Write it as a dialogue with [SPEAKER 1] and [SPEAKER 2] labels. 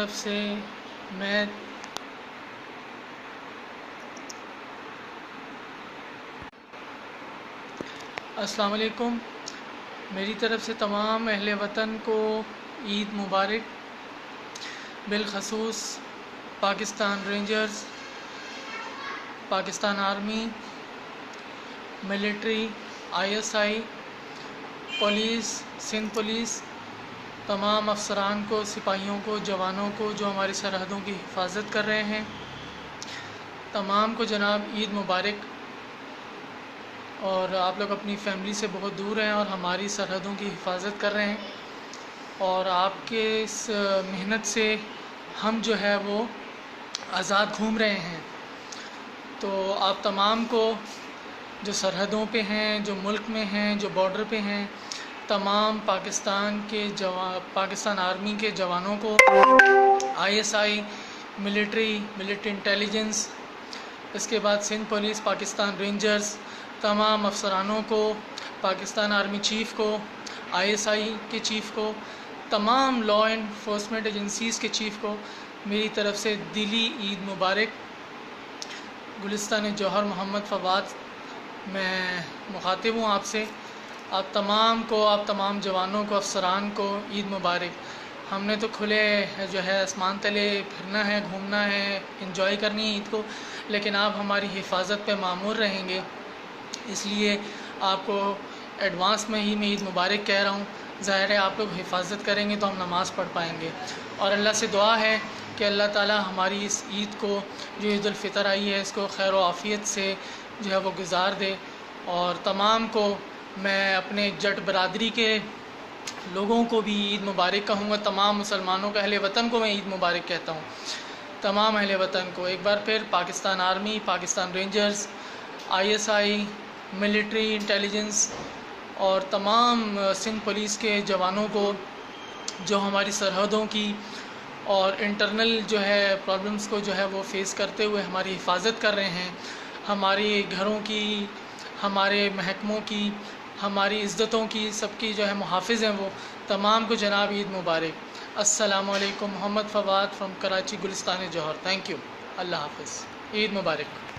[SPEAKER 1] طرف سے میں السلام علیکم، میری طرف سے تمام اہل وطن کو عید مبارک، بالخصوص Pakistan rangers, Pakistan army, military, ISI، police, Sindh police, تمام افسران کو، سپاہیوں کو، جوانوں کو جو ہماری سرحدوں کی حفاظت کر رہے ہیں، تمام کو جناب عید مبارک۔ اور آپ لوگ اپنی فیملی سے بہت دور ہیں اور ہماری سرحدوں کی حفاظت کر رہے ہیں، اور آپ کے اس محنت سے ہم جو ہے وہ آزاد گھوم رہے ہیں۔ تو آپ تمام کو جو سرحدوں پہ ہیں، جو ملک میں ہیں، جو بارڈر پہ ہیں، تمام پاکستان آرمی کے جوانوں کو، ISI، ملٹری انٹیلیجنس، اس کے بعد سندھ پولیس، پاکستان رینجرز، تمام افسرانوں کو، پاکستان آرمی چیف کو، ISI کے چیف کو، تمام لا انفورسمنٹ ایجنسیز کے چیف کو میری طرف سے دلی عید مبارک۔ گلستان جوہر محمد فواد میں مخاطب ہوں آپ سے۔ آپ تمام کو، آپ تمام جوانوں کو، افسران کو عید مبارک۔ ہم نے تو کھلے جو ہے آسمان تلے پھرنا ہے، گھومنا ہے، انجوائے کرنی ہے عید کو، لیکن آپ ہماری حفاظت پہ مامور رہیں گے، اس لیے آپ کو ایڈوانس میں ہی میں عید مبارک کہہ رہا ہوں۔ ظاہر ہے آپ لوگ حفاظت کریں گے تو ہم نماز پڑھ پائیں گے، اور اللہ سے دعا ہے کہ اللہ تعالی ہماری اس عید کو جو عید الفطر آئی ہے اس کو خیر و عافیت سے جو ہے وہ گزار دے۔ اور تمام کو میں اپنے جٹ برادری کے لوگوں کو بھی عید مبارک کہوں گا، تمام مسلمانوں کو، اہل وطن کو میں عید مبارک کہتا ہوں، تمام اہل وطن کو ایک بار پھر، Pakistan army, Pakistan rangers, ISI، military intelligence اور تمام سندھ پولیس کے جوانوں کو جو ہماری سرحدوں کی اور انٹرنل جو ہے پرابلمس کو جو ہے وہ فیس کرتے ہوئے ہماری حفاظت کر رہے ہیں، ہماری گھروں کی، ہمارے محکموں کی، ہماری عزتوں کی، سب کی جو ہے محافظ ہیں، وہ تمام کو جناب عید مبارک۔ السلام علیکم، Muhammad Fawad from Karachi, Gulistan Jauhar. Thank you, اللہ حافظ، عید مبارک۔